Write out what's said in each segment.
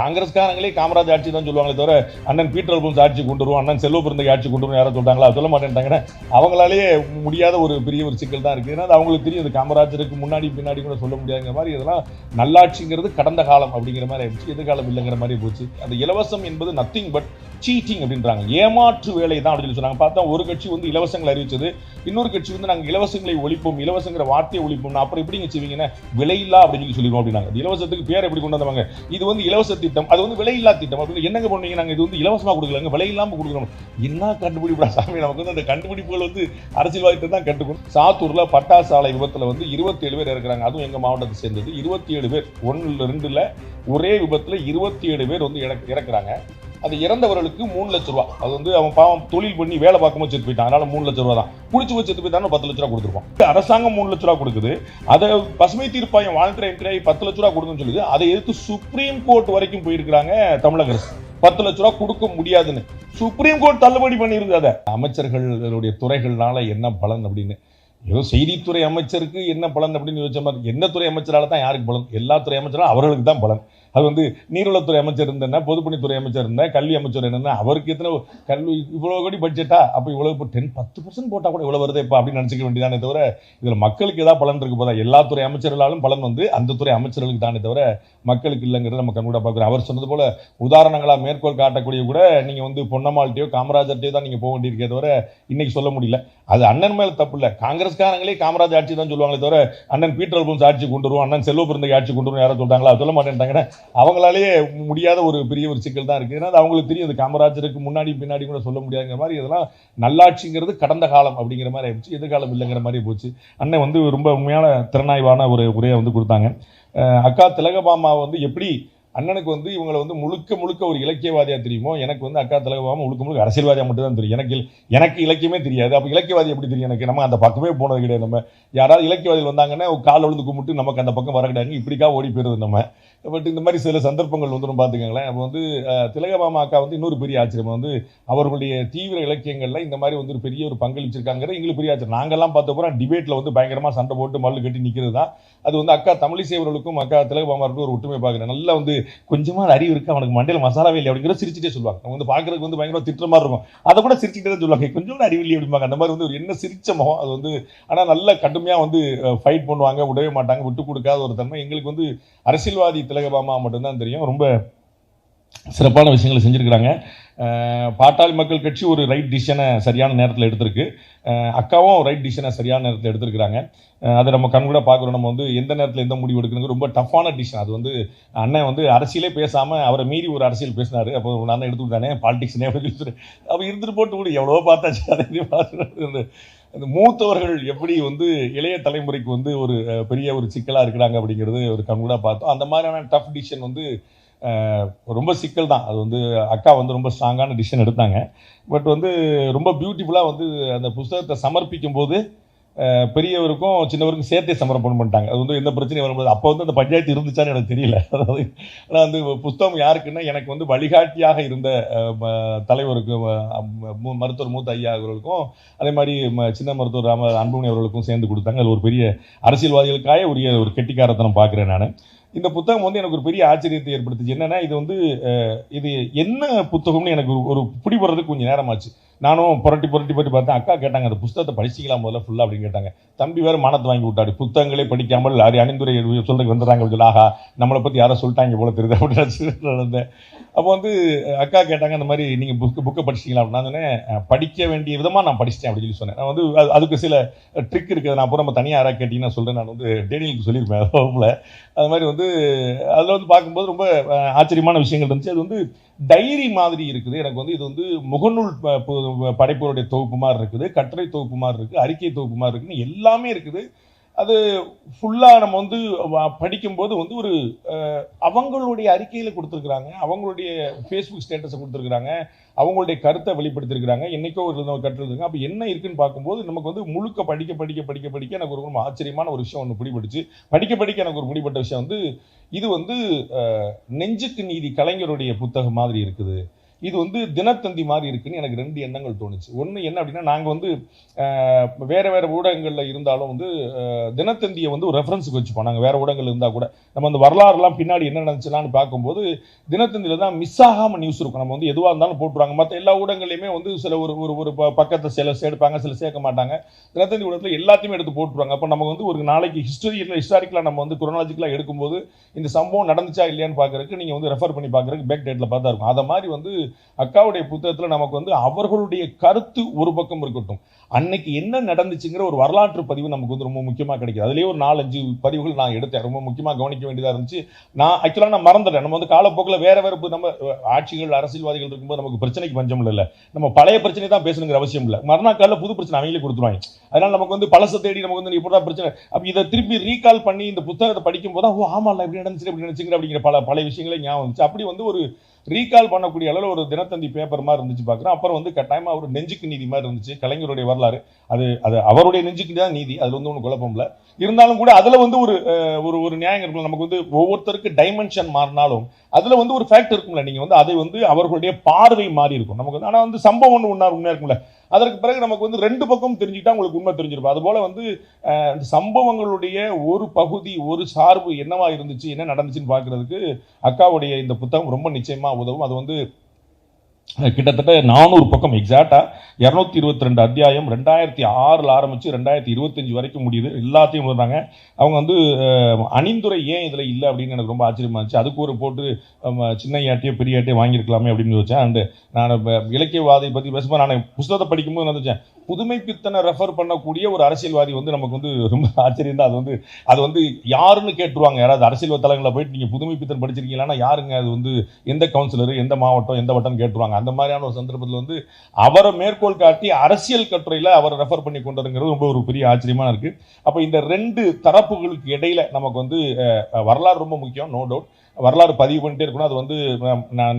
காங்கிரஸ்காரங்களே காமராஜ் ஆட்சி தான் சொல்லுவாங்களே தவிர அண்ணன் பீட்டர் அல்போன்ஸ் ஆட்சி கொண்டு வருவோம், அண்ணன் செல்வ பிறந்தகை ஆட்சி கொண்டு வரும் யாரும் சொல்றாங்களா? சொல்ல மாட்டேன்ட்டாங்கன்னா அவங்களாலேயே முடியாத ஒரு பெரிய ஒரு சிக்கல் தான் இருக்கு. ஏன்னா அவங்களுக்கு தெரியும், அது காமராஜருக்கு முன்னாடி பின்னாடி கூட சொல்ல முடியாதுங்கிற மாதிரி. இதெல்லாம் நல்லாட்சிங்கிறது கடந்த காலம் அப்படிங்கிற மாதிரி ஆயிடுச்சு, எதிர்காலம் இல்லைங்கிற மாதிரி போச்சு. அந்த இலவசம் என்பது நத்திங் பட் சீட்டிங் அப்படின்றாங்க, ஏமாற்று வேலை தான் அப்படின்னு சொன்னாங்க. பார்த்தா ஒரு கட்சி வந்து இலவசங்களை அறிவிச்சது, இன்னொரு கட்சி வந்து நாங்கள் இலவசங்களை ஒழிப்போம், இலவசங்கிற வார்த்தையை ஒழிப்போம். அப்புறம் எப்படிங்க செய்வீங்கன்னா விலையில்லா அப்படின்னு சொல்லிடுவோம் அப்படின்னாங்க. இலவசத்துக்கு பேர் எப்படி கொண்டு வந்தவங்க? இது வந்து இலவச திட்டம், அது வந்து விலையில்லா திட்டம் அப்படின்னு என்னங்க பண்ணுவீங்க? நாங்கள் இது வந்து இலவசமா கொடுக்கலங்க, விலை இல்லாமல் கொடுக்குறோம். என்ன கண்டுபிடிப்பா சாமி? நமக்கு வந்து அந்த கண்டுபிடிப்புகள் வந்து அரசியல்வாதிகள் தான் கட்டுக்கணும். சாத்தூர்ல பட்டாசு ஆலை விபத்துல வந்து 27 பேர் இருக்கிறாங்க. அதுவும் எங்க மாவட்டத்தை சேர்ந்தது. 27 பேர், 1-2 ஒரே விபத்துல 27 பேர் வந்து இறக்குறாங்க. அது இறந்தவர்களுக்கு 3 லட்சம் ரூபாய். அது வந்து அவன் பாவம் தொழில் பண்ணி வேலை பார்க்கும்போது செத்து போயிட்டான், அதனால 3 லட்சம் ரூபாய் தான். குடிச்சு போய் செத்து போயிட்டான்னு 10 லட்ச ரூபா கொடுத்துருப்போம். அரசாங்கம் 3 லட்ச ரூபா கொடுக்குது, அதை பசுமை தீர்ப்பாயம் வாலண்டரி என்ட்ரி 10 லட்ச ரூபா கொடுக்குன்னு சொல்லுது. அதை எதிர்த்து சுப்ரீம் கோர்ட் வரைக்கும் போயிருக்கிறாங்க தமிழக அரசு. 10 லட்ச ரூபா கொடுக்க முடியாதுன்னு சுப்ரீம் கோர்ட் தள்ளுபடி பண்ணியிருக்கு. அதை அமைச்சர்களுடைய துறைகள்னால என்ன பலன் அப்படின்னு, ஏதோ செய்தித்துறை அமைச்சருக்கு என்ன பலன் அப்படின்னு யோசிச்ச மாதிரி, எந்த துறை அமைச்சரால தான் யாருக்கு பலன்? எல்லா துறை அமைச்சராலும் அவர்களுக்கு தான் பலன். அது வந்து நீர்வளத்துறை அமைச்சர் இருந்தேன்னா, பொதுப்பணித்துறை அமைச்சர் இருந்தேன், கல்வி அமைச்சர் என்னன்னா அவருக்கு எத்தனை கல்வி இவ்வளோ கோடி பட்ஜெட்டா, அப்போ இவ்வளோ 10% போட்டால் கூட இவ்வளோ வருது இப்போ அப்படின்னு நினச்சிக்க வேண்டியதானே தவிர இதில் மக்களுக்கு ஏதாவது பலன் இருக்கு போதா? எல்லா துறை அமைச்சர்களாலும் பலன் வந்து அந்த துறை அமைச்சர்களுக்கு தானே தவிர மக்களுக்கு இல்லைங்கிறத நம்ம கண்கூட பார்க்குறோம். அவர் சொன்னது போல உதாரணங்களாக மேற்கோள் காட்டக்கூடிய கூட நீங்கள் வந்து பொன்னம்மாள்கிட்டயோ காமராஜர்கிட்டயோ தான் நீங்கள் போக வேண்டியிருக்கே தவிர இன்னைக்கு சொல்ல முடியல. அது அண்ணன் மேல தப்பு இல்லை, காங்கிரஸ்காரங்களே காமராஜ் ஆட்சி தான் சொல்லுவாங்களே தவிர அண்ணன் பீட்டர் அல்போன்ஸ் ஆட்சி கொண்டு வருவோம், அண்ணன் செல்வ பிறந்தகை ஆட்சி கொண்டு வரும் யாரும் சொல்றாங்களா? சொல்ல மாட்டேன்ட்டாங்கன்னா அவங்களாலேயே முடியாத ஒரு பெரிய ஒரு சிக்கல் தான் இருக்கு. ஏன்னா அவங்களுக்கு தெரியும், அது காமராஜருக்கு முன்னாடி பின்னாடி கூட சொல்ல முடியாதுங்கிற மாதிரி. இதெல்லாம் நல்லாட்சிங்கிறது கடந்த காலம் அப்படிங்கிற மாதிரி ஆயிடுச்சு, எதிர்காலம் இல்லைங்கிற மாதிரி போச்சு. அண்ணன் வந்து ரொம்ப உண்மையான திறனாய்வான ஒரு உரையை வந்து கொடுத்தாங்க. அக்கா திலகபாமா வந்து எப்படி அண்ணனுக்கு வந்து இவங்களை வந்து முழுக்க முழுக்க ஒரு இலக்கியவாதியா தெரியுமோ, எனக்கு வந்து அக்கா திலகபாமா முழுக்க முழுக்க அரசியல்வாதியா மட்டும் தான் தெரியும். எனக்கு இலக்கியமே தெரியாது. அப்போ இலக்கியவாதி எப்படி தெரியும் எனக்கு? நம்ம அந்த பக்கமே போனது கிடையாது. நம்ம யாராவது இலக்கியவாதிகள் வந்தாங்கன்னா கால் விழுந்து கும்பிட்டு நமக்கு அந்த பக்கம் வர கிடையாது, இப்படிக்கா ஓடி போயிருது நம்ம. பட் இந்த மாதிரி சில சந்தர்ப்பங்கள் வந்துடும் பார்த்துக்கங்களேன். அப்போ வந்து திலகபாமா அக்கா வந்து இன்னொரு பெரிய ஆச்சரியம் வந்து அவர்களுடைய தீவிர இலக்கியங்கள்ல இந்த மாதிரி வந்து ஒரு பெரிய ஒரு பங்களிச்சிருக்காங்கிறது எங்களுக்கு பெரிய ஆச்சரியம். நாங்கெல்லாம் பார்த்த போகிறோம் டிபேட்ல வந்து பயங்கரமா சண்டை போட்டு மல்லு கட்டி நிற்கிறது தான். அது வந்து அக்கா தமிழிசை அவர்களுக்கும் அக்கா திலகபாமாவுக்கும் ஒரு ஒற்றுமை பார்க்குறேன். நல்லா வந்து கொஞ்சமா அறிவு இருக்கு, அவனுக்கு மண்டையில் மசாலாவே இல்லை அப்படிங்கிற சிரிச்சுட்டே சொல்லுவாங்க. அவங்க வந்து பார்க்கறதுக்கு வந்து பயங்கரமா திட்டுற மாதிரி இருக்கும், அதை கூட சிரிச்சுட்டே தான் சொல்லுவாங்க, கொஞ்சம் அறிவு இல்லை அப்படிம்பாங்க. அந்த மாதிரி வந்து ஒரு என்ன சிரிச்ச முகம் அது வந்து. ஆனால் நல்ல கடுமையாக வந்து ஃபைட் பண்ணுவாங்க, விடவே மாட்டாங்க, விட்டு கொடுக்காத ஒரு தன்மை. எங்களுக்கு வந்து அரசியல்வாதி திலகபாமா மட்டும்தான் தெரியும். ரொம்ப சிறப்பான விஷயங்களை செஞ்சுருக்கிறாங்க. பாட்டாளி மக்கள் கட்சி ஒரு ரைட் டிசிஷனை சரியான நேரத்தில் எடுத்திருக்கு, அக்காவும் ரைட் டிசிஷனை சரியான நேரத்தில் எடுத்திருக்கிறாங்க. அதை நம்ம கண்கூட பார்க்குறோம். நம்ம வந்து எந்த நேரத்தில் எந்த முடிவு எடுக்கணுங்க, ரொம்ப டஃப்பான டிசிஷன் அது. வந்து அண்ணன் வந்து அரசியலே பேசாமல் அவரை மீறி ஒரு அரசியல் பேசினார். அப்போ நான் தான் எடுத்துக்கிட்டானே பாலிடிக்ஸ்னே அப்படின்னு அப்போ இருந்துட்டு போட்டு கூட எவ்வளோ பார்த்தாச்சு. அதை அந்த மூத்தவர்கள் எப்படி வந்து இளைய தலைமுறைக்கு வந்து ஒரு பெரிய ஒரு சிக்கலாக இருக்கிறாங்க அப்படிங்கிறது ஒரு கண்கூட பார்த்தோம். அந்த மாதிரியான டஃப் டிசிஷன் வந்து ரொம்ப சிக்கல் தான். அது வந்து அக்கா வந்து ரொம்ப ஸ்ட்ராங்கான டிசிஷன் எடுத்தாங்க. பட் வந்து ரொம்ப பியூட்டிஃபுல்லாக வந்து அந்த புத்தகத்தை சமர்ப்பிக்கும் போது பெரியவருக்கும் சின்னவருக்கும் சேர்த்தே சமர்ப்பணம் பண்ணிட்டாங்க. அது வந்து எந்த பிரச்சனையும் வரும்போது அப்போ வந்து அந்த பஞ்சாயத்து இருந்துச்சான்னு எனக்கு தெரியல. அதாவது ஆனால் அந்த புத்தகம் யாருக்குன்னா எனக்கு வந்து வழிகாட்டியாக இருந்த தலைவருக்கு மருத்துவர் மூத்த ஐயா அவர்களுக்கும் அதே மாதிரி சின்ன மருத்துவர் அன்புமணி அவர்களுக்கும் சேர்ந்து கொடுத்தாங்க. அது ஒரு பெரிய அரசியல்வாதிகளுக்காக உரிய ஒரு கெட்டிக்காரத்தனம் பார்க்குறேன் நான். இந்த புத்தகம் வந்து எனக்கு ஒரு பெரிய ஆச்சரியத்தை ஏற்படுத்துச்சு. என்னன்னா இது வந்து இது என்ன புத்தகம்னு எனக்கு ஒரு பிடிபடுறதுக்கு கொஞ்சம் நேரமாச்சு. நானும் புரட்டி பார்த்தேன். அக்கா கேட்டாங்க, அந்த புத்தகத்தை படிச்சிக்கலாம் முதல்ல ஃபுல்லாக அப்படின்னு கேட்டாங்க. தம்பி வேறு மானத்தை வாங்கி விட்டாரு, புத்தகங்களே படிக்காமல் அணிந்துரை சொல்றதுக்கு வந்துடுறாங்க அப்படின்னு சொல்லி, ஆஹா நம்மளை பற்றி யாரோ சொல்லிட்டாங்க போல தெரியுது அப்படின்னு நடந்தேன். அப்போ வந்து அக்கா கேட்டாங்க, அந்த மாதிரி நீங்கள் புக்கை படிச்சிங்களா அப்படின்னு. நான் சொன்னேன், படிக்க வேண்டிய விதமாக நான் படிச்சிட்டேன் அப்படின்னு சொல்லி சொன்னேன். நான் வந்து அதுக்கு சில ட்ரிக் இருக்குது, நான் அப்புறம் நம்ம தனியாக யாராவது கேட்டிங்கன்னா சொல்கிறேன். நான் வந்து டேனியலுக்கு சொல்லியிருப்பேன் வகுப்பில். அது மாதிரி வந்து அதில் வந்து பார்க்கும்போது ரொம்ப ஆச்சரியமான விஷயங்கள் இருந்துச்சு. அது வந்து டைரி மாதிரி இருக்குது. எனக்கு வந்து இது வந்து முகநூல் படைப்புகளுடைய தொகுப்பு மாதிரி இருக்குது, கட்டுரை தொகுப்பு மாதிரி இருக்குது, அறிக்கை தொகுப்பு மாதிரி இருக்குன்னு எல்லாமே இருக்குது. அது ஃபுல்லாக நம்ம வந்து படிக்கும்போது வந்து ஒரு அவங்களுடைய அறிக்கையில் கொடுத்துருக்குறாங்க, அவங்களுடைய ஃபேஸ்புக் ஸ்டேட்டஸை கொடுத்துருக்குறாங்க, அவங்களுடைய கருத்தை வெளிப்படுத்திருக்கிறாங்க, என்னைக்கோ ஒரு கட்டுறதுங்க. அப்போ என்ன இருக்குன்னு பார்க்கும்போது நமக்கு வந்து முழுக்க படிக்க எனக்கு ஒரு ரொம்ப ஆச்சரியமான ஒரு விஷயம் ஒன்று பிடிபட்டுச்சு. படிக்க எனக்கு ஒரு பிடிப்பட்ட விஷயம் வந்து இது வந்து நெஞ்சுக்கு நீதி கலைஞருடைய புத்தகம் மாதிரி இருக்குது. இது வந்து தினத்தந்தி மாதிரி இருக்குன்னு எனக்கு 2 எண்ணங்கள் தோணுச்சு. ஒன்று என்ன அப்படின்னா, நாங்கள் வந்து வேறு வேறு ஊடகங்களில் இருந்தாலும் வந்து தினத்தந்தியை வந்து ஒரு ரெஃபரன்ஸுக்கு வச்சுப்போம். நாங்கள் வேறு ஊடகங்கள் இருந்தால் கூட நம்ம அந்த வரலாறுலாம் பின்னாடி என்ன நடந்துச்சுலான்னு பார்க்கும்போது தினத்தந்தியில் தான் மிஸ் ஆகாமல் நியூஸ் இருக்கும். நம்ம வந்து எதுவாக இருந்தாலும் போட்டுருவாங்க. மற்ற எல்லா ஊடகங்களையுமே வந்து சில ஒரு பக்கத்தை சில சேர்ப்பாங்க, சில சேர்க்க மாட்டாங்க. தினத்தந்தி ஊடகத்தில் எல்லாத்தையுமே எடுத்து போட்டுருவாங்க. அப்போ நம்ம வந்து ஒரு நாளைக்கு ஹிஸ்டாரிக்கலாக நம்ம வந்து குரோனாலஜிக்கலாக எடுக்கும்போது இந்த சம்பவம் நடந்துச்சா இல்லையான்னு பார்க்கறதுக்கு நீங்கள் வந்து ரெஃபர் பண்ணி பார்க்கறதுக்கு பேக் டேட்டில் பார்த்தா இருக்கும். அதை மாதிரி வந்து அக்காவுடைய புத்தகத்தில் நமக்கு வந்து அவர்களுடைய கருத்து ஒரு பக்கம் இருக்கட்டும், அன்னைக்கு என்ன நடந்துச்சுங்கிற ஒரு வரலாற்று பதிவு நமக்கு வந்து ரொம்ப முக்கியமாக கிடைக்குது. அதுலேயே ஒரு 4-5 பதிவுகள் நான் எடுத்தேன். ரொம்ப முக்கியமாக கவனிக்க வேண்டியதாக இருந்துச்சு. நான் மறந்துட்டேன். நம்ம வந்து காலப்போக்கில் வேற நம்ம ஆட்சிகள் அரசியல்வாதிகள் இருக்கும்போது நமக்கு பிரச்சனைக்கு பஞ்சம் இல்லை. நம்ம பழைய பிரச்சனை தான் பேசணுங்கிற அவசியம் இல்லை. மறுநாள் புது பிரச்சனை அவங்களே கொடுத்துருவாங்க. அதனால நமக்கு வந்து பழசை தேடி நமக்கு வந்து இப்படிதான் பிரச்சனை. அப்ப இதை திருப்பி ரீகால் பண்ணி இந்த புத்தகத்தை படிக்கும் போது ஆமா இப்படி நடந்துச்சு இப்படி நினைச்சுங்கிற அப்படிங்கிற பல விஷயங்களே ஞாபகம் வந்துச்சு. அப்படி வந்து ஒரு ரீகால் பண்ணக்கூடிய அளவில் ஒரு தினத்தந்தி பேப்பர் மாதிரி இருந்துச்சு பார்க்குறேன். அப்புறம் வந்து கட்டாயமா ஒரு நெஞ்சுக்கு நீதி மாதிரி இருந்துச்சு. கலைஞருடைய வரலாறு அது அவருடைய நெஞ்சுக்கு தான் நீதி. அதுல வந்து ஒன்றும் குழப்பம் இல்லை. இருந்தாலும் கூட அதுல வந்து ஒரு நியாயம் இருக்குல்ல. நமக்கு வந்து ஒவ்வொருத்தருக்கு டைமென்ஷன் மாறினாலும் அதுல வந்து ஒரு ஃபேக்ட் இருக்கும்ல. நீங்க வந்து அதை வந்து அவர்களுடைய பார்வை மாறி இருக்கும் நமக்கு வந்து. ஆனா வந்து சம்பவம் உண்மையா இருக்கும்ல. அதற்கு பிறகு நமக்கு வந்து 2 பக்கம் தெரிஞ்சுக்கிட்டா உங்களுக்கு உண்மை தெரிஞ்சிருக்கும். அதுபோல வந்து சம்பவங்களுடைய ஒரு பகுதி ஒரு சார்பு என்னவா இருந்துச்சு, என்ன நடந்துச்சுன்னு பார்க்கறதுக்கு அக்காவுடைய இந்த புத்தகம் ரொம்ப நிச்சயமா உதவும். அது வந்து கிட்டத்தட்ட 400 பக்கம், எக்ஸாக்டா 222 அத்தியாயம். 2006 ஆரம்பிச்சு 2025 வரைக்கும் முடியுது. எல்லாத்தையும் எழுதுறாங்க. அவங்க வந்து அணிந்துரை ஏன் இதுல இல்லை அப்படின்னு எனக்கு ரொம்ப ஆச்சரியமா இருந்துச்சு. அதுக்கு ஒரு போட்டு சின்னையாட்டியோ பெரியாட்டியோ வாங்கியிருக்கலாமே அப்படின்னு யோசிச்சேன். அண்டு நான் இலக்கியவாதி பத்தி பேசும்போது நான் புத்தகத்தை படிக்கும்போது நினைச்சேன், புதுமை பித்தனை ரெஃபர் பண்ணக்கூடிய ஒரு அரசியல்வாதி வந்து நமக்கு வந்து ரொம்ப ஆச்சரியம் தான். அது வந்து யாருன்னு கேட்டுருவாங்க. யாராவது அரசியல் தலங்களில் போயிட்டு நீங்க புதுமை பித்தன் படிச்சிருக்கீங்களா, யாருங்க அது வந்து எந்த கவுன்சிலர், எந்த மாவட்டம், எந்த வட்டம் கேட்டுருவாங்க. அந்த மாதிரியான ஒரு சந்தர்ப்பத்தில் வந்து அவரை மேற்கோள் காட்டி அரசியல் கட்டுரையில அவரை ரெஃபர் பண்ணி கொண்டுங்கிறது ரொம்ப ஒரு பெரிய ஆச்சரியமா இருக்கு. அப்ப இந்த 2 தரப்புகளுக்கு இடையில நமக்கு வந்து வரலாறு ரொம்ப முக்கியம், நோ டவுட். வரலாறு பதிவு பண்ணிட்டே இருக்கணும். அது வந்து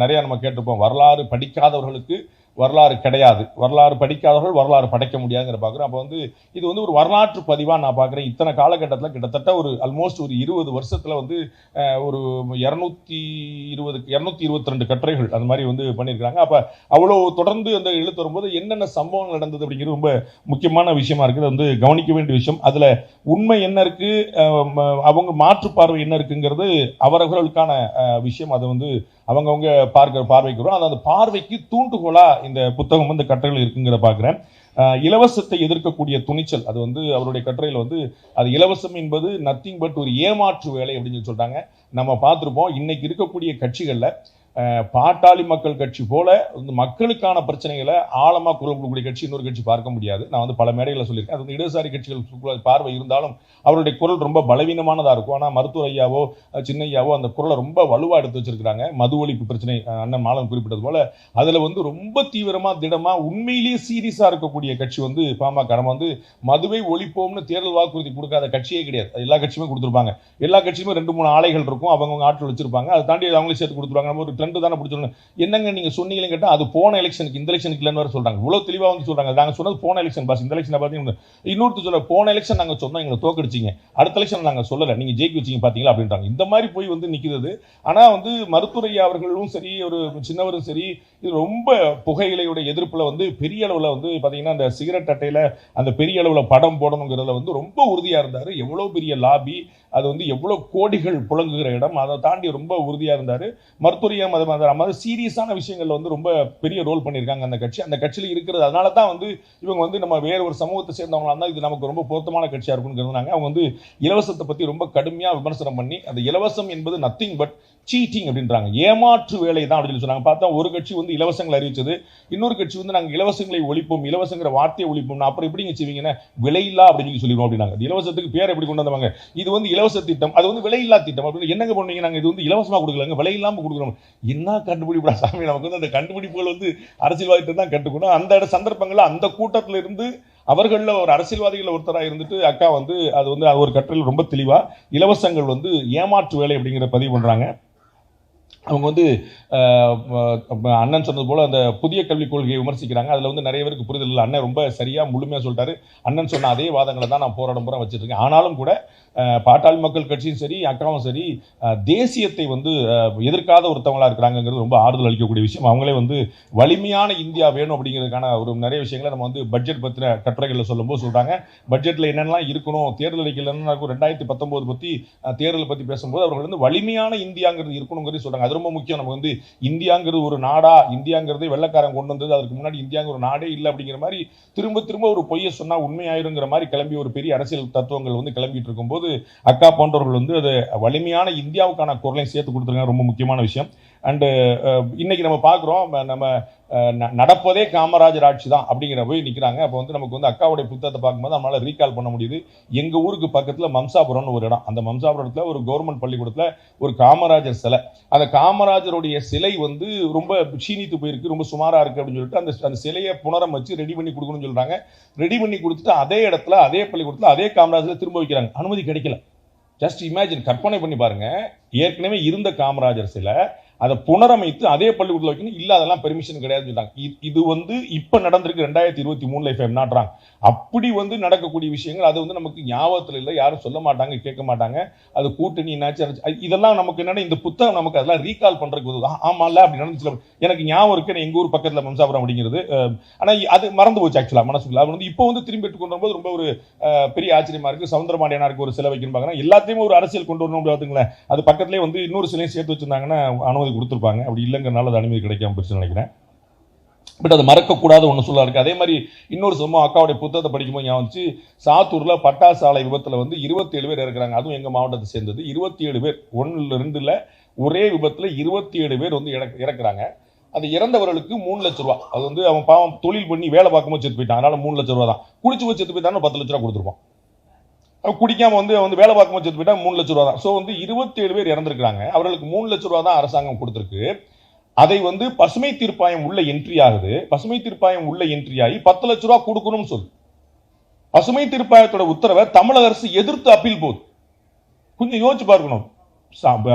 நிறைய நம்ம கேட்டிருப்போம், வரலாறு படிக்காதவர்களுக்கு வரலாறு கிடையாது, வரலாறு படிக்காதவர்கள் வரலாறு படைக்க முடியாதுங்கிற பார்க்குறோம். அப்போ வந்து இது வந்து ஒரு வரலாற்று பதிவாக நான் பார்க்குறேன். இத்தனை காலகட்டத்தில் கிட்டத்தட்ட ஒரு ஆல்மோஸ்ட் ஒரு 20 வருஷத்தில் வந்து ஒரு 222 கட்டுரைகள் அந்த மாதிரி வந்து பண்ணியிருக்காங்க. அப்போ அவ்வளோ தொடர்ந்து அந்த எழுத்து வரும்போது என்னென்ன சம்பவங்கள் நடந்தது அப்படிங்கிறது ரொம்ப முக்கியமான விஷயமா இருக்குது. வந்து கவனிக்க வேண்டிய விஷயம். அதில் உண்மை என்ன இருக்கு, அவங்க மாற்று பார்வை என்ன இருக்குங்கிறது அவர்களுக்கான விஷயம். அதை வந்து அவங்கவுங்க பார்வைக்கு வரும். அந்த பார்வைக்கு தூண்டுகோலா இந்த புத்தகம் வந்து கட்டுரைகள் இருக்குங்கிற பார்க்குறேன். இலவசத்தை எதிர்க்கக்கூடிய துணிச்சல், அது வந்து அவருடைய கட்டுரையில் வந்து அது இலவசம் என்பது நத்திங் பட் ஒரு ஏமாற்று வேலை அப்படின்னு சொல்லி சொல்றாங்க. நம்ம பார்த்துருப்போம், இன்னைக்கு இருக்கக்கூடிய கட்சிகளில் பாட்டாளி மக்கள் கட்சி போல மக்களுக்கான பிரச்சனைகளை ஆழமா குரல் கொடுக்கக்கூடிய கட்சி இன்னொரு கட்சி பார்க்க முடியாது. நான் வந்து பல மேடைகளை சொல்லியிருக்கேன். அது வந்து இடதுசாரி கட்சிகள் பார்வை இருந்தாலும் அவருடைய குரல் ரொம்ப பலவீனமானதா இருக்கும். ஆனால் மருத்துவர் ஐயாவோ சின்னையாவோ அந்த குரலை ரொம்ப வலுவா எடுத்து வச்சிருக்கிறாங்க. மது ஒழிப்பு பிரச்சனை அண்ணன் மாலன் குறிப்பிட்டது போல அதுல வந்து ரொம்ப தீவிரமா திடமா உண்மையிலேயே சீரியஸா இருக்கக்கூடிய கட்சி வந்து பாமக. நம்ம வந்து மதுவை ஒழிப்போம்னு தேர்தல் வாக்குறுதி கொடுக்காத கட்சியே கிடையாது. எல்லா கட்சியுமே கொடுத்துருப்பாங்க. எல்லா கட்சியுமே 2-3 ஆலைகள் இருக்கும், அவங்க ஆட்கள் வச்சிருப்பாங்க. அதை தாண்டி அவங்களே சேர்த்து கொடுத்துருவாங்க. நம்ம ஒரு ட்ரெண்ட் தானே பிடிச்சிடணும். என்னங்க நீங்க சொன்னீங்கன்னு கேட்டால் அது போன எலெக்ஷனுக்கு இந்த எலெக்ஷனுக்கு இல்லைன்னு வேற சொல்றாங்க. இவ்வளவு தெளிவா வந்து சொல்றாங்க. நாங்க சொன்னது போன எலெக்ஷன் பாஸ், இந்த எலெக்ஷன் பார்த்தீங்கன்னா இன்னொருத்தர் சொல்ல போன எலெக்ஷன் நாங்க சொன்னோம் எங்களை தோக்கடிச்சிங்க, அடுத்த எலெக்ஷன் நாங்க சொல்லலை நீங்க ஜெயிக்க வச்சிங்க பாத்தீங்களா அப்படின்றாங்க. இந்த மாதிரி போய் வந்து நிற்கிறது. ஆனா வந்து மருத்துவரையா அவர்களும் சரி, ஒரு சின்னவரும் சரி, இது ரொம்ப புகையிலையோட எதிர்ப்புல வந்து பெரிய அளவுல வந்து பாத்தீங்கன்னா அந்த சிகரெட் அட்டையில அந்த பெரிய அளவுல படம் போடணுங்கிறதுல வந்து ரொம்ப உறுதியா இருந்தாரு. எவ்வளவு பெரிய லாபி, அது வந்து எவ்வளவு கோடிகள் புழங்குகிற இடம், அதை தாண்டி ரொம்ப உறுதியா இருந்தாரு. மருத்துவரியா மாதிரி சீரியஸான விஷயங்கள்ல வந்து ரொம்ப பெரிய ரோல் பண்ணியிருக்காங்க அந்த கட்சி. அந்த கட்சியில இருக்கிறது அதனால தான் வந்து இவங்க வந்து நம்ம வேற ஒரு சமூகத்தை சேர்ந்தவங்களா இருந்தால் இது நமக்கு ரொம்ப பொருத்தமான கட்சியா இருக்குன்னு அவங்க வந்து இலவசத்தை பத்தி ரொம்ப கடுமையா விமர்சனம் பண்ணி அந்த இலவசம் என்பது நத்திங் பட் சீட்டிங் அப்படின்றாங்க, ஏமாற்று வேலை தான் அப்படின்னு சொன்னாங்க. பார்த்தா ஒரு கட்சி வந்து இலவசங்களை அறிவிச்சது, இன்னொரு கட்சி வந்து நாங்கள் இலவசங்களை ஒழிப்போம், இலவசங்கிற வார்த்தையை ஒழிப்போம், அப்புறம் எப்படிங்க செய்வீங்கன்னா விலையில்லா அப்படின்னு சொல்லிடுவோம் அப்படின்னாங்க. இலவசத்துக்கு பேர் எப்படி கொண்டு வந்தவங்க, இது வந்து இலவச திட்டம், அது வந்து விலையில்லா திட்டம் அப்படின்னு என்னங்க பண்ணுவீங்க, நாங்கள் இது வந்து இலவசமாக கொடுக்கலாங்க விலை இல்லாமல் கொடுக்குறோம். என்ன கண்டுபிடிப்பா சாமி, நமக்கு வந்து அந்த கண்டுபிடிப்புகள் வந்து அரசியல்வாதிகிட்ட தான் கற்றுக்கணும். அந்த சந்தர்ப்பங்களில் அந்த கூட்டத்தில் இருந்து அவர்களில் ஒரு அரசியல்வாதிகள் ஒருத்தராக இருந்துட்டு அக்கா வந்து அது வந்து ஒரு கட்டுரையில் ரொம்ப தெளிவா இலவசங்கள் வந்து ஏமாற்று வேலை அப்படிங்கிற பதிவு பண்றாங்க. அவங்க வந்து அண்ணன் சொன்னது போல அந்த புதிய கல்விக் கொள்கையை விமர்சிக்கிறாங்க. அதில் வந்து நிறைய பேருக்கு புரிதல் இல்லை. அண்ணன் ரொம்ப சரியாக முழுமையாக சொல்லிட்டாரு. அண்ணன் சொன்ன அதே வாதங்களை தான் நான் போராடம் பூரா வச்சுருக்கேன். ஆனாலும் கூட பாட்டாளி மக்கள் கட்சியும் சரி, அக்காவும் சரி, தேசியத்தை வந்து எதிர்க்காத ஒருத்தவங்களா இருக்கிறாங்கிறது ரொம்ப ஆறுதல் அளிக்கக்கூடிய விஷயம். அவங்களே வந்து வலிமையான இந்தியா வேணும் அப்படிங்கிறதுக்கான ஒரு நிறைய விஷயங்களை நம்ம வந்து பட்ஜெட் பற்றின கட்டுரைகளில் சொல்லும்போது சொல்கிறாங்க. பட்ஜெட்டில் என்னென்னலாம் இருக்கணும், தேர்தல் அறிக்கையில் என்னென்ன இருக்கும், 2019 பற்றி தேர்தலை பற்றி பேசும்போது அவர்கள் வந்து வலிமையான இந்தியாங்கிறது இருக்கணுங்கிறது சொல்கிறாங்க. அது ரொம்ப முக்கியம். நம்ம வந்து இந்தியாங்கிறது ஒரு நாடா, இந்தியாங்கிறதே வெள்ளக்காரன் கொண்டு வந்தது, அதுக்கு முன்னாடி இந்தியாங்கிற ஒரு நாடே இல்லை அப்படிங்கிற மாதிரி திரும்ப திரும்ப ஒரு பொய்யை சொன்னால் உண்மையாயிருங்கிற மாதிரி கிளம்பி ஒரு பெரிய அரசியல் தத்துவங்கள் வந்து கிளம்பிட்டு இருக்கும்போது அக்கா போன்றவர்கள் வந்து அது வலிமையான இந்தியாவுக்கான குரலையும் சேர்த்து கொடுத்துருக்காங்க. ரொம்ப முக்கியமான விஷயம். அண்டு இன்னைக்கு நம்ம பார்க்குறோம், நம்ம நடப்பதே காமராஜர் ஆட்சி தான் அப்படிங்கிற போய் நிற்கிறாங்க. அப்போ வந்து நமக்கு வந்து அக்காவுடைய புத்தகத்தை பார்க்கும்போது நம்மளால் ரீகால் பண்ண முடியுது. எங்கள் ஊருக்கு பக்கத்தில் மம்சாபுரம்னு ஒரு இடம். அந்த மம்சாபுரத்தில் ஒரு கவர்மெண்ட் பள்ளிக்கூடத்தில் ஒரு காமராஜர் சிலை, அந்த காமராஜருடைய சிலை வந்து ரொம்ப சீனித்து போயிருக்கு, ரொம்ப சுமாராக இருக்குது அப்படின்னு சொல்லிட்டு அந்த சிலையை புனரமைச்சு ரெடி பண்ணி கொடுக்கணும்னு சொல்கிறாங்க. ரெடி பண்ணி கொடுத்துட்டு அதே இடத்துல அதே பள்ளிக்கூடத்தில் அதே காமராஜர் திரும்ப வைக்கிறாங்க. அனுமதி கிடைக்கல. ஜஸ்ட் இமேஜின், கற்பனை பண்ணி பாருங்க. ஏற்கனவே இருந்த காமராஜர் சிலை அதை புனரமைத்து அதே பள்ளிக்கூடத்தில் வைக்கணும். இல்லை, அதெல்லாம் பெர்மிஷன் கிடையாதுன்னு சொல்லிட்டாங்க. இது வந்து இப்போ நடந்திருக்கு 2023 if I'm not wrong. அப்படி வந்து நடக்கக்கூடிய விஷயங்கள் அது வந்து நமக்கு ஞாபகத்தில் இல்லை, யாரும் சொல்ல மாட்டாங்க, கேட்க மாட்டாங்க. அது கூட்டணி என்னாச்சு, இதெல்லாம் நமக்கு என்னன்னா இந்த புத்தகம் நமக்கு அதெல்லாம் ரீகால் பண்றதுக்கு ஆமாம்ல அப்படி நடந்துச்சு. எனக்கு ஞாபகம் இருக்கு, எங்கள் ஊர் பக்கத்தில் மம்சாபுரம் அப்படிங்கிறது. ஆனால் அது மறந்து போச்சு ஆக்சுவலாக மனசுக்குள்ள. அது வந்து இப்போ வந்து திரும்பி எடுத்து கொண்டு வரும்போது ரொம்ப ஒரு பெரிய ஆச்சரியமா இருக்கு. சவுந்தரபாண்டியனாருக்கு ஒரு சிலை வைக்கணும் பார்க்குறேன். எல்லாத்தையுமே ஒரு அரசியல் கொண்டு வரணும் பார்த்துங்களேன். அது பக்கத்துலேயே வந்து இன்னொரு சிலையும் சேர்த்து வச்சிருந்தாங்கன்னா அனுமதி கொடுத்துருப்பாங்க. அப்படி இல்லைங்கிறனால அது அனுமதி கிடைக்காம போச்சு நினைக்கிறேன். பட் அது மறக்கக்கூடாத ஒன்று சொல்ல இருக்கு. அதே மாதிரி இன்னொரு சம்பவம் அக்காவுடைய புத்தகத்தை படிக்கும்போது ஞாபகம் வந்துச்சு. சாத்தூரில் பட்டாசு ஆலை விபத்தில் வந்து 27 பேர் இருக்கிறாங்க. அதுவும் எங்கள் மாவட்டத்தை சேர்ந்தது. 27 பேர், 1-2 ஒரே விபத்தில் 27 பேர் வந்து இறக்குறாங்க. அது இறந்தவர்களுக்கு 3 லட்ச ரூபா. அது வந்து அவன் பாவம் தொழில் பண்ணி வேலை பார்க்கும்போது செத்து போயிட்டான், அதனால 3 லட்ச ரூபா தான். குடிச்சு போய் செத்து போயிட்டான்னு 10 லட்ச ரூபா கொடுத்துருப்பான். குடிக்காம வந்து வேலை பார்க்கும்போது செத்து போயிட்டா 3 லட்ச ரூபா தான். ஸோ வந்து 27 பேர் இறந்திருக்கிறாங்க. அவர்களுக்கு 3 லட்ச ரூபா தான் அரசாங்கம் கொடுத்துருக்கு. அதை வந்து பசுமை தீர்ப்பாயம் உள்ள என்ட்ரி ஆகுது. பசுமை தீர்ப்பாயம் உள்ள என்ட்ரி ஆகி 10 லட்ச ரூபா கொடுக்கணும்னு சொல்லு. பசுமை தீர்ப்பாயத்தோட உத்தரவை தமிழக அரசு எதிர்த்து அப்பீல் போகுது. கொஞ்சம் யோசிச்சு பார்க்கணும்.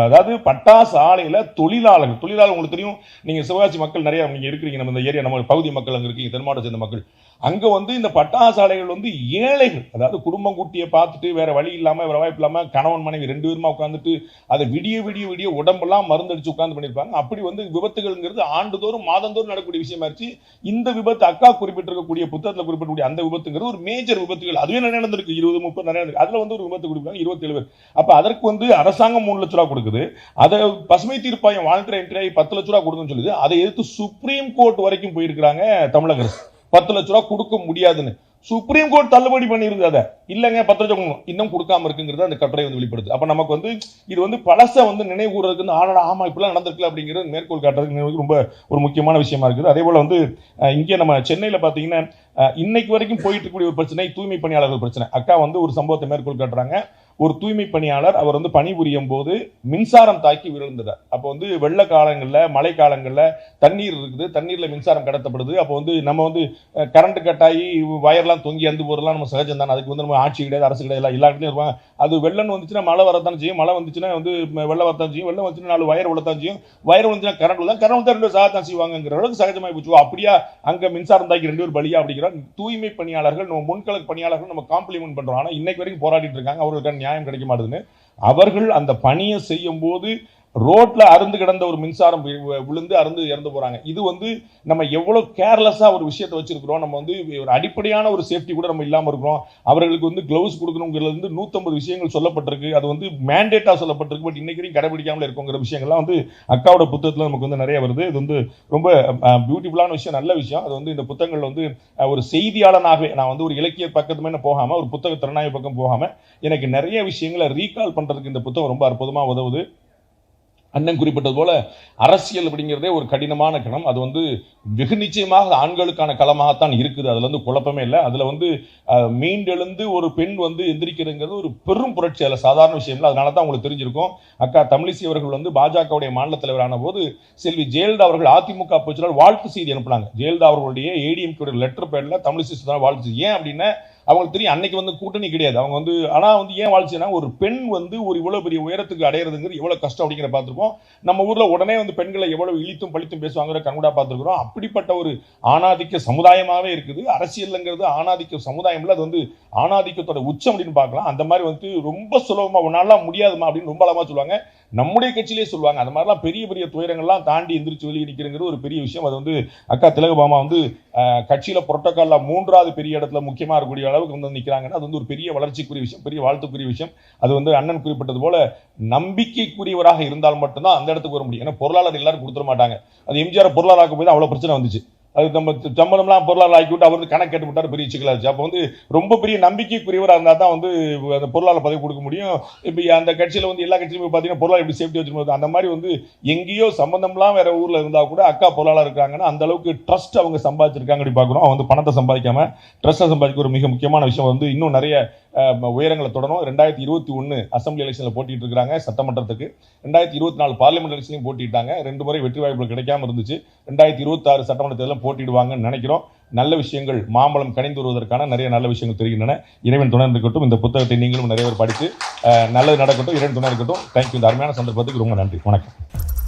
அதாவது பட்டாசு ஆலையில தொழிலாளர்கள் உங்களுக்கு தெரியும், நீங்க சிவகாசி மக்கள் நிறைய நீங்க இருக்கிறீங்க, நம்ம இந்த ஏரியா நம்ம பகுதி மக்கள் அங்க இருக்கீங்க, தென் மாவட்டத்தை சேர்ந்த மக்கள். அங்க வந்து இந்த பட்டாசு ஆலைகள் வந்து ஏழைகள், அதாவது குடும்பம் குட்டியை பார்த்துட்டு வேற வழி இல்லாம வேற வாய்ப்பு இல்லாம கணவன் மனைவி 2 பேருமா உட்காந்துட்டு அதை விடிய உடம்பெல்லாம் மருந்தடிச்சு உட்கார்ந்து பண்ணிருப்பாங்க. அப்படி வந்து விபத்துகள்ங்கிறது ஆண்டுதோறும் மாதந்தோறும் நடக்கக்கூடிய விஷயமா இருந்துச்சு. இந்த விபத்து அக்கா குறிப்பிட்டிருக்கக்கூடிய புத்தகத்தில் குறிப்பிடக்கூடிய அந்த விபத்துங்கிறது ஒரு மேஜர் விபத்துகள். அதுவே நிறைய நடந்திருக்கு, 20-30 நிறைய நடந்திருக்கு. அதுல வந்து ஒரு விபத்து குறிப்பிட்டாங்க 27 பேர். அப்ப அதற்கு வந்து அரசாங்கம் 3 லட்ச ரூபா கொடுக்குது. அதை பசுமை தீர்ப்பாயம் வாலண்டரி என்ட்ரி ஆகி 10 லட்ச ரூபா கொடுக்குன்னு சொல்லுது. அதை எதிர்த்து சுப்ரீம் கோர்ட் வரைக்கும் போயிருக்கிறாங்க தமிழக அரசு. 10 லட்ச ரூபா கொடுக்க முடியாதுன்னு சுப்ரீம் கோர்ட் தள்ளுபடி பண்ணியிருந்தது. அதை இல்லைங்க 10 லட்சம் இன்னும் கொடுக்காம இருக்குங்கிறது அந்த கட்டுரை வந்து வெளிப்படுது. அப்ப நமக்கு வந்து இது வந்து பழச வந்து நினைவு கூறதுக்கு ஆமா இப்படிலாம் நடந்திருக்கல அப்படிங்கிறது மேற்கோள் காட்டுறதுக்கு ரொம்ப ஒரு முக்கியமான விஷயமா இருக்குது. அதே போல வந்து இங்கே நம்ம சென்னையில பாத்தீங்கன்னா இன்னைக்கு வரைக்கும் போயிட்டு இருக்கக்கூடிய ஒரு பிரச்சனை தூய்மை பணியாளர்கள் பிரச்சனை. அக்கா வந்து ஒரு சம்பவத்தை மேற்கோள் காட்டுறாங்க. ஒரு தூய்மை பணியாளர் அவர் வந்து பணிபுரியும் போது மின்சாரம் தாக்கி விழுந்தார். அப்போ வந்து வெள்ள காலங்களில் மழை காலங்களில் தண்ணீர் இருக்குது, தண்ணீர்ல மின்சாரம் கடத்தப்படுது. அப்போ வந்து நம்ம வந்து கரண்ட் கட்டாயி வயர்லாம் தொங்கி அந்து போறதுலாம் நம்ம சகஜம் தானே. அதுக்கு வந்து நம்ம ஆட்சி கிடையாது, அரசு கிடையாது, எல்லா இடத்துலையும் இருப்பாங்க. அது வெள்ளம் வந்துச்சுன்னா மழை வரத்தான் செய்யும், மழை வந்துச்சுன்னா வந்து வெள்ளம் வரத்தான் செய்யும், வெள்ளம் வந்துச்சுன்னா 4 வயர் விழத்தான் செய்யும், வயர் வந்துச்சுன்னா கரண்ட் விழா, கரண்ட் வந்து 2 சாகத்தான் செய்வாங்கிற அளவுக்கு சகஜமாகி போச்சு. அப்படியா அங்க மின்சாரம் தாக்கி 2 பேர் பலியா அப்படிங்கிற தூய்மை பணியாளர்கள் நம்ம முன்கள பணியாளர்கள் நம்ம காம்ப்ளிமெண்ட் பண்றோம். ஆனா இன்னைக்கு வரைக்கும் போராடிட்டு இருக்காங்க. அவர்களுக்கு நியாயம் கிடைக்க மாட்டேதுன்னு. அவர்கள் அந்த பணியை செய்யும் போது ரோட்ல அருந்து கிடந்த ஒரு மின்சாரம் விழுந்து அருந்து இறந்து போறாங்க. இது வந்து நம்ம எவ்வளவு கேர்லெஸ்ஸா ஒரு விஷயத்தை வச்சிருக்கிறோம். நம்ம வந்து ஒரு அடிப்படையான ஒரு சேஃப்டி கூட நம்ம இல்லாம இருக்கிறோம். அவர்களுக்கு வந்து கிளவுஸ் கொடுக்கணுங்கிறது வந்து 150 விஷயங்கள் சொல்லப்பட்டிருக்கு. அது வந்து மேண்டேட்டா சொல்லப்பட்டிருக்கு. பட் இன்னைக்கு வரைக்கும் கடைபிடிக்காமல இருக்குங்கிற விஷயங்கள்லாம் வந்து அக்காவோட புத்தகத்துல நமக்கு வந்து நிறைய வருது. இது வந்து ரொம்ப பியூட்டிஃபுல்லான விஷயம், நல்ல விஷயம். அது வந்து இந்த புத்தகங்கள் வந்து ஒரு செய்தியாளனாகவே நான் வந்து ஒரு இலக்கிய பக்கத்துமே போகாம ஒரு புத்தக திறனாய்வு பக்கம் போகாம எனக்கு நிறைய விஷயங்களை ரீகால் பண்றதுக்கு இந்த புத்தகம் ரொம்ப அற்புதமா உதவுது. அண்ணன் குறிப்பிட்டது போல அரசியல் அப்படிங்கிறதே ஒரு கடினமான களம். அது வந்து வெகு நிச்சயமாக ஆண்களுக்கான களமாகத்தான் இருக்குது. அதுல வந்து குழப்பமே இல்லை. அதுல வந்து மீண்டெழுந்து ஒரு பெண் வந்து எந்திரிக்கிறதுங்கிறது ஒரு பெரும் புரட்சி, அதில் சாதாரண விஷயம் இல்லை. அதனால தான் உங்களுக்கு தெரிஞ்சிருக்கும், அக்கா தமிழிசை அவர்கள் வந்து பாஜகவுடைய மாநில தலைவரான போது செல்வி ஜெயலலிதா அவர்கள் அதிமுக பொதுச்செயலாளர் வாழ்த்து செய்தி அனுப்பினாங்க. ஜெயலலிதா அவர்களுடைய ஏடிஎம்கே லெட்டர் பேர்ல தமிழிசை வாழ்த்து செய்தி. ஏன் அப்படின்னா அவங்களுக்கு தெரியும் அன்னைக்கு வந்து கூட்டணி கிடையாது. அவங்க வந்து ஆனால் வந்து ஏன் வாழ்ச்சுன்னா ஒரு பெண் வந்து ஒரு இவ்வளோ பெரிய உயரத்துக்கு அடையிறதுங்கிறது எவ்வளோ கஷ்டம் அப்படிங்கிற பார்த்துருப்போம். நம்ம ஊரில் உடனே வந்து பெண்களை எவ்வளோ இழித்தும் பழித்தும் பேசுவாங்கிற கண்கூடா பார்த்துருக்குறோம். அப்படிப்பட்ட ஒரு ஆணாதிக்க சமுதாயமாகவே இருக்குது. அரசியலுங்கிறது ஆணாதிக்க சமுதாயம்ல அது வந்து ஆணாதிக்கத்தோட உச்சம் அப்படின்னு பார்க்கலாம். அந்த மாதிரி வந்து ரொம்ப சுலபமாக ஒன்னாலாம் முடியாதுமா அப்படின்னு ரொம்ப அளமாக சொல்லுவாங்க. நம்முடைய கட்சியிலே சொல்லுவாங்க. அந்த மாதிரிலாம் பெரிய பெரிய துயரங்கள்லாம் தாண்டி எந்திரிச்சு வெளியே நிற்கிறங்கிறது ஒரு பெரிய விஷயம். அது வந்து அக்கா திலகபாமா வந்து கட்சியில புரோட்டோகால்ல 3வது பெரிய இடத்துல முக்கியமா இருக்கக்கூடிய அளவுக்கு வந்து நிற்கிறாங்கன்னா அது வந்து ஒரு பெரிய வளர்ச்சிக்குரிய விஷயம், பெரிய வாழ்த்துக்குரிய விஷயம். அது வந்து அண்ணன் குறிப்பிட்டது போல நம்பிக்கைக்குரியவராக இருந்தால் மட்டும்தான் அந்த இடத்துக்கு வர முடியும். ஏன்னா பொருளாளர் எல்லாரும் கொடுத்துட மாட்டாங்க. அது எம்ஜிஆர் பொருளாளராக்கும் போது அவ்வளவு பிரச்சனை வந்துச்சு. அது நம்ம சம்பளம்லாம் பொருளாளர் ஆக்கி விட்டு அவர் கணக்கு கேட்டு விட்டாரு, பெரிய சிக்கலாச்சு. அப்போ வந்து ரொம்ப பெரிய நம்பிக்கைக்குரியவராக இருந்தால் தான் வந்து அந்த பொருளாளர் பதவி கொடுக்க முடியும். இப்போ அந்த கட்சியில் வந்து எல்லா கட்சியிலுமே பார்த்தீங்கன்னா பொருளாளர் எப்படி சேஃப்டி வச்சுருந்தது அந்த மாதிரி வந்து எங்கேயோ சம்பந்தம்லாம் வேற ஊரில் இருந்தால் கூட அக்கா பொருளாளர் இருக்காங்கன்னா அந்த அளவுக்கு ட்ரஸ்ட் அவங்க சம்பாதிச்சிருக்காங்க அப்படி பார்க்குறோம். அவங்க வந்து பணத்தை சம்பாதிக்காம ட்ரஸ்ட்டை சம்பாதிக்க ஒரு மிக முக்கியமான விஷயம் வந்து இன்னும் நிறைய உயரங்களை தொடரும். 2021 அசம்பிளி எலெக்ஷனில் போட்டிட்டு இருக்காங்க சட்டமன்றத்துக்கு. 2024 பார்லிமெண்ட் எலெக்ஷனையும் போட்டிட்டாங்க. 2 முறை வெற்றி வாய்ப்புகள் கிடைக்காம இருந்துச்சு. 2026 சட்டமன்ற தேர்தலில் போட்டிடுவாங்கன்னு நினைக்கிறோம். நல்ல விஷயங்கள் மாம்பழம் கனிந்து வருவதற்கான நிறைய நல்ல விஷயங்கள் தெரிகின்றன. இறைவன் துணை இருக்கட்டும். இந்த புத்தகத்தை நீங்களும் நிறைய பேர் படித்து நல்லது நடக்கட்டும். இறைவன் துணை இருக்கட்டும். தேங்க்யூ. இந்த அருமையான சந்தர்ப்பத்துக்கு ரொம்ப நன்றி. வணக்கம்.